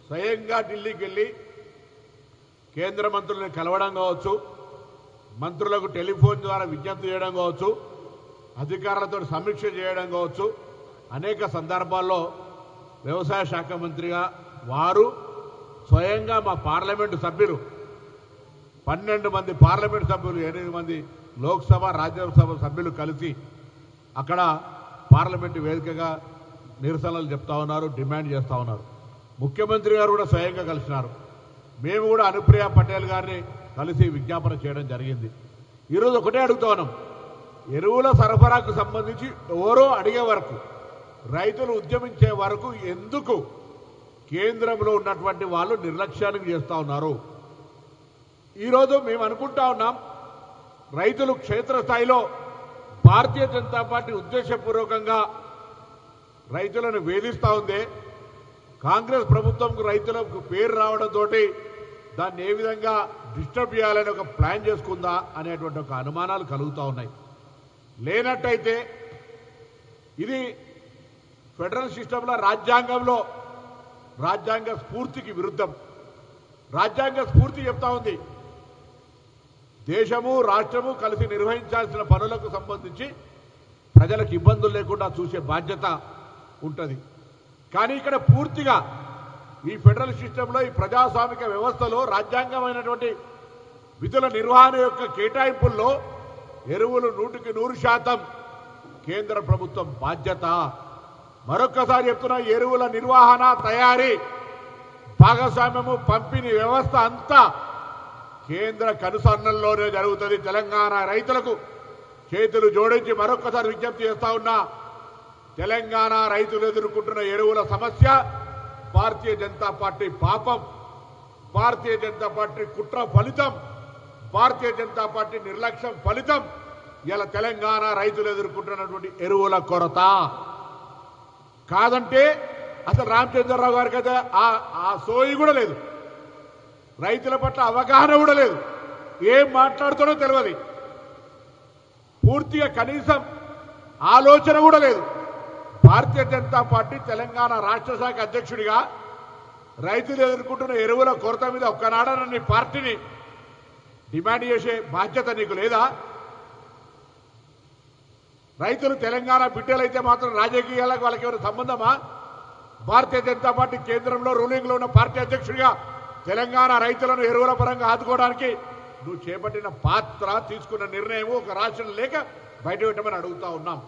స్వయంగా ఢిల్లీకి వెళ్ళి కేంద్ర మంత్రులను కలవడం కావచ్చు, మంత్రులకు టెలిఫోన్ ద్వారా విజ్ఞప్తి చేయడం కావచ్చు, అధికారులతో సమీక్ష చేయడం కావచ్చు, అనేక సందర్భాల్లో వ్యవసాయ శాఖ మంత్రిగా వారు స్వయంగా మా పార్లమెంటు సభ్యులు 12 మంది పార్లమెంటు సభ్యులు 8 మంది లోక్సభ రాజ్యసభ సభ్యులు కలిసి అక్కడ పార్లమెంటు వేదికగా నిరసనలు చెప్తా ఉన్నారు, డిమాండ్ చేస్తూ ఉన్నారు. ముఖ్యమంత్రి గారు కూడా స్వయంగా కలిసినారు. మేము కూడా అనుప్రియ పటేల్ గారిని కలిసి విజ్ఞాపన చేయడం జరిగింది. ఈరోజు ఒకటే అడుగుతా ఉన్నాం, ఎరువుల సరఫరాకు సంబంధించి ఎవరో అడిగే వరకు, రైతులు ఉద్యమించే వరకు ఎందుకు కేంద్రంలో ఉన్నటువంటి వాళ్ళు నిర్లక్ష్యానికి చేస్తూ ఉన్నారు? ఈరోజు మేము అనుకుంటా ఉన్నాం, రైతులు క్షేత్రస్థాయిలో భారతీయ జనతా పార్టీ ఉద్దేశపూర్వకంగా రైతులను వేధిస్తూ ఉంది. కాంగ్రెస్ ప్రభుత్వంకు రైతులకు పేరు రావడంతో దాన్ని ఏ విధంగా డిస్టర్బ్ చేయాలని ఒక ప్లాన్ చేసుకుందా అనేటువంటి ఒక అనుమానాలు కలుగుతూ ఉన్నాయి. లేనట్టయితే ఇది ఫెడరల్ సిస్టంలో రాజ్యాంగంలో రాజ్యాంగ స్ఫూర్తికి విరుద్ధం. రాజ్యాంగ స్ఫూర్తి చెప్తా ఉంది, దేశము రాష్ట్రము కలిసి నిర్వహించాల్సిన పనులకు సంబంధించి ప్రజలకు ఇబ్బందులు లేకుండా చూసే బాధ్యత ఉంటుంది. కానీ ఇక్కడ పూర్తిగా ఈ ఫెడరల్ సిస్టంలో, ఈ ప్రజాస్వామిక వ్యవస్థలో రాజ్యాంగమైనటువంటి విధుల నిర్వహణ యొక్క కేటాయింపుల్లో ఎరువులు 100% కేంద్ర ప్రభుత్వం బాధ్యత. మరొక్కసారి చెప్తున్నా, ఎరువుల నిర్వహణ, తయారీ, భాగస్వామ్యము, పంపిణీ వ్యవస్థ అంతా కేంద్ర కనుసన్నల్లోనే జరుగుతుంది. తెలంగాణ రైతులకు చేతులు జోడించి మరొక్కసారి విజ్ఞప్తి చేస్తా ఉన్నా, తెలంగాణ రైతులు ఎదుర్కొంటున్న ఎరువుల సమస్య భారతీయ జనతా పార్టీ పాపం, భారతీయ జనతా పార్టీ కుట్ర ఫలితం, భారతీయ జనతా పార్టీ నిర్లక్ష్యం ఫలితం ఇలా తెలంగాణ రైతులు ఎదుర్కొంటున్నటువంటి ఎరువుల కొరత. కాదంటే అసలు రామచంద్రరావు గారికి అయితే ఆ సోయి కూడా లేదు, రైతుల పట్ల అవగాహన కూడా లేదు, ఏం మాట్లాడుతాడో తెలియదు, పూర్తిగా కనీసం ఆలోచన కూడా లేదు. భారతీయ జనతా పార్టీ తెలంగాణ రాష్ట్ర శాఖ అధ్యక్షుడిగా రైతులు ఎదుర్కొంటున్న ఎరువుల కొరత మీద ఒక్కనాడన నీ పార్టీని డిమాండ్ చేసే బాధ్యత నీకు లేదా? రైతులు తెలంగాణ బిడ్డలైతే మాత్రం రాజకీయాలకు వాళ్ళకి ఎవరు సంబంధమా? భారతీయ జనతా పార్టీ కేంద్రంలో రూలింగ్లో ఉన్న పార్టీ అధ్యక్షుడిగా తెలంగాణ రైతులను ఎరువుల పరంగా ఆదుకోవడానికి నువ్వు చేపట్టిన పాత్ర, తీసుకున్న నిర్ణయం ఒక రాష్ట్రం లేక బయట పెట్టమని అడుగుతా ఉన్నాం.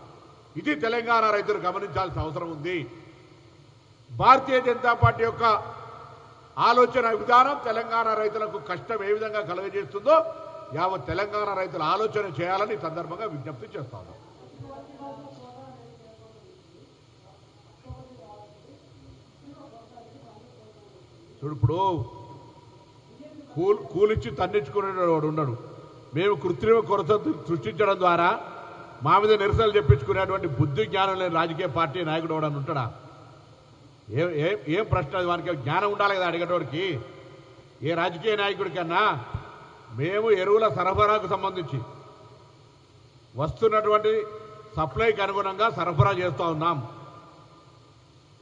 ఇది తెలంగాణ రైతులు గమనించాల్సిన అవసరం ఉంది. భారతీయ జనతా పార్టీ యొక్క ఆలోచన విధానం తెలంగాణ రైతులకు కష్టం ఏ విధంగా కలుగజేస్తుందో యావత్ తెలంగాణ రైతులు ఆలోచన చేయాలని ఈ సందర్భంగా విజ్ఞప్తి చేస్తాను. చూడు, ఇప్పుడు కూలిచ్చి తన్నించుకునేవాడు ఉన్నాడు. మేము కృత్రిమ కొరత సృష్టించడం ద్వారా మా మీద నిరసనలు చెప్పించుకునేటువంటి బుద్ధి జ్ఞానం లేని రాజకీయ పార్టీ నాయకుడు ఎవడని ఉంటాడా? ఏం ప్రశ్న? వానికి జ్ఞానం ఉండాలి కదా అడిగేటోడికి. ఏ రాజకీయ నాయకుడికన్నా మేము ఎరువుల సరఫరాకు సంబంధించి వస్తున్నటువంటి సప్లైకి అనుగుణంగా సరఫరా చేస్తూ ఉన్నాం.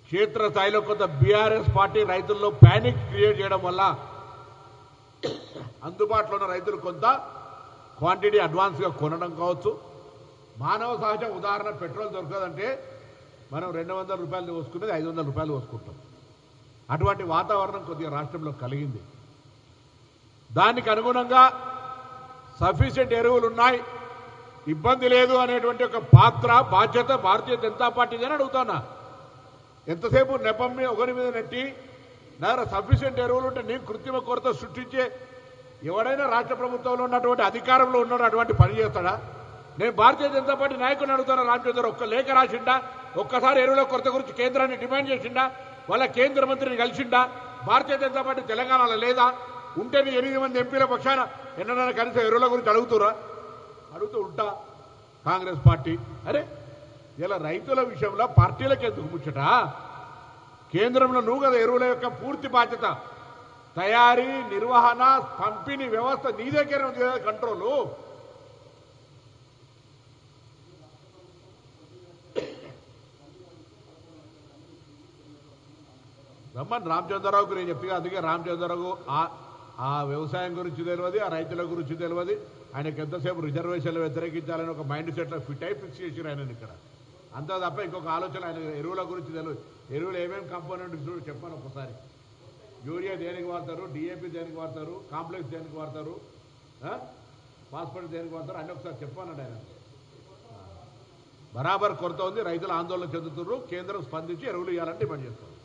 క్షేత్రస్థాయిలో కొంత బీఆర్ఎస్ పార్టీ రైతుల్లో ప్యానిక్ క్రియేట్ చేయడం వల్ల అందుబాటులో ఉన్న రైతులు కొంత క్వాంటిటీ అడ్వాన్స్గా కొనడం కావచ్చు. మానవ సహజ ఉదాహరణ, పెట్రోల్ దొరకదంటే మనం 200 రూపాయలు పోసుకునేది 500 రూపాయలు పోసుకుంటాం. అటువంటి వాతావరణం కొద్దిగా రాష్ట్రంలో కలిగింది. దానికి అనుగుణంగా సఫిషియెంట్ ఎరువులు ఉన్నాయి, ఇబ్బంది లేదు అనేటువంటి ఒక పాత్ర, బాధ్యత భారతీయ జనతా పార్టీదని అడుగుతున్నా. ఎంతసేపు నెపం మీద ఒకరి మీద నెట్టి నా దగ్గర సఫిషియెంట్ ఎరువులు ఉంటే నేను కృత్రిమ కొరత సృష్టించే ఎవడైనా రాష్ట్ర ప్రభుత్వంలో ఉన్నటువంటి అధికారంలో ఉన్నాడు అటువంటి పని చేస్తాడా? నేను భారతీయ జనతా పార్టీ నాయకుని అడుగుతాను, రామచంద్ర ఒక్క లేఖ రాసిండా? ఒక్కసారి ఎరువుల కొరత గురించి కేంద్రాన్ని డిమాండ్ చేసిండా? వాళ్ళ కేంద్ర మంత్రిని కలిసిండా? భారతీయ జనతా పార్టీ తెలంగాణలో లేదా? ఉంటే నీ 8 మంది ఎంపీల పక్షాన ఎన్నడైనా కనీసం ఎరువుల గురించి అడుగుతూ ఉంటా కాంగ్రెస్ పార్టీ. అరే ఇలా రైతుల విషయంలో పార్టీలకు ఎందుకు ముచ్చట? కేంద్రంలో నువ్వు కదా ఎరువుల యొక్క పూర్తి బాధ్యత, తయారీ, నిర్వహణ, పంపిణీ వ్యవస్థ నీ దగ్గర ఉంది కదా కంట్రోలు. రమ్మని రామచంద్రరావుకు నేను చెప్తే అందుకే రామచంద్రరావు ఆ వ్యవసాయం గురించి తెలియదు, ఆ రైతుల గురించి తెలియదు. ఆయనకు ఎంతసేపు రిజర్వేషన్లు వ్యతిరేకించాలని ఒక మైండ్ సెట్లో ఫిట్ అయి ఫిక్స్ చేసారు ఆయన ఇక్కడ. అంతా తప్ప ఇంకొక ఆలోచన ఆయన ఎరువుల గురించి తెలియదు. ఎరువులు ఏమేమి కాంపోనెంట్ చూడు చెప్పాను ఒకసారి. యూరియా దేనికి వాడతారు, డిఏపి దేనికి వాడతారు, కాంప్లెక్స్ దేనికి వాడతారు, ఫాస్ఫేట్ దేనికి వాడతారు అన్నీ ఒకసారి చెప్పానండి ఆయన. బరాబర్ కొరత ఉంది, రైతులు ఆందోళన చెందుతున్నారు. కేంద్రం స్పందించి ఎరువులు ఇవ్వాలని డిమాండ్ చేస్తారు.